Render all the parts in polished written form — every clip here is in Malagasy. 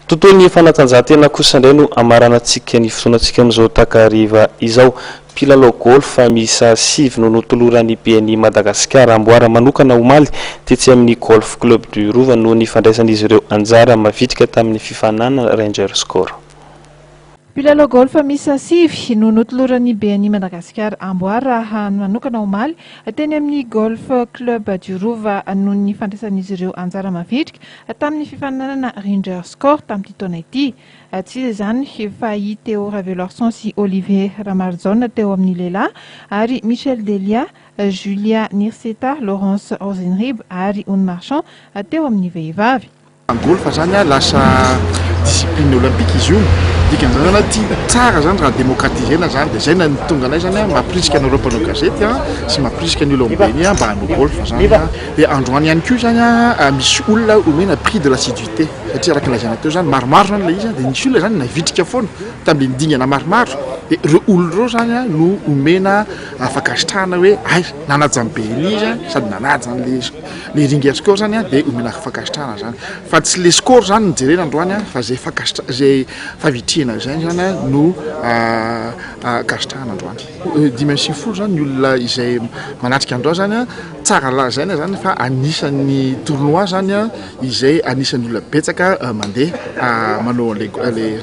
Tontolon'ny fanatanjahantena kosa indray no amaranantsika ny fotoanantsika amin'izao takariva izao. Mpilalao golf miisa 5 no notoloran'ny BNI Madagasikara amboara manokana omaly tetsy amin'ny Golf Club du Rova no nifandraisan'izy ireo anjara mavitrika tamin'ny fifanana Ranger Score. Mpilalao golf miisa 5 no notoloran'ny BNI Madagasikara amboara manokana omaly teny amin'ny Golf Club du Rova no nifandraisan'izy ireo anjara mavitrika tamin'ny fifananana Ranger Score tamin'ity taona ity. Tsy izany fa i Théo Raveloarson sy Olivier Ramarzon teo amin'ny lehilahy ary Michel Delia, Julia Nirseta, Laurence Rosenrib ary Oun Marchand teo amin'ny vehivavy. Golf zany lasa discipline olympique izy io. Dikan'izany ty tsara zany raha démocratisena zany dia zay na tonga anay zany mampirisika ny Europanao gazety sy mampirisika ny olombeny mba hanao golf zany dia androany ihany koa zany misy olona omena prix de l'assiduité satria araka lazaina teo zany maromaro zany la izy dia nisy olona zany navitrika foana tamin'ny dingana maromaro dia ireo olona ireo zany no omena fakasitrahana hoe ay nanaja ny BNI izy sady nanaja le Ringer Score zany dia omena fakasitrahana zany fa tsy le score zany nijerena androany fa zay zay favitrihana zany no kasitrahana androany. 5 zany ny olona izay manatrika androany zany tsara lazaina zany fa anisan'ny tournoi zany izay anisan'ny olona betsaka mandeha manao le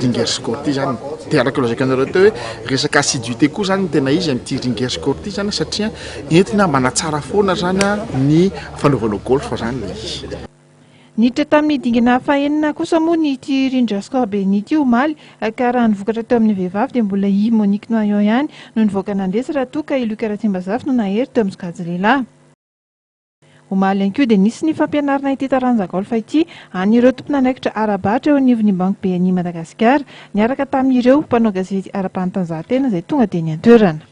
Ringer Score ty zany. Dia araka lozaka anareo teo hoe resaka assiduité koa zany tena izy amin'ity Ringer Score ty zany satria entina manatsara foana zany ny fanaovanao golf zany le izy. Niditra tamin'ny dingana fahaenina kosa moa nyity Ranger Score BNI ity omaly ka raha nivokatra teo amin'ny vehivavy dia mbola i Monique Noyon ihany no nivoaka nandesa raha toa ka i Luc Ratsimbazafy no nahery teo amin'ny sokajy lehilahy. Omaly ihany koa dia nisy ny fampianarana ity taranja golf ity an'ireo tompon'andraikitra ara-bahatra eo anivon'ny banky BNI Madagasikara niaraka tamin'ireo mpanao gazety ara-panatanjahantena izay tonga dia ny antoerana.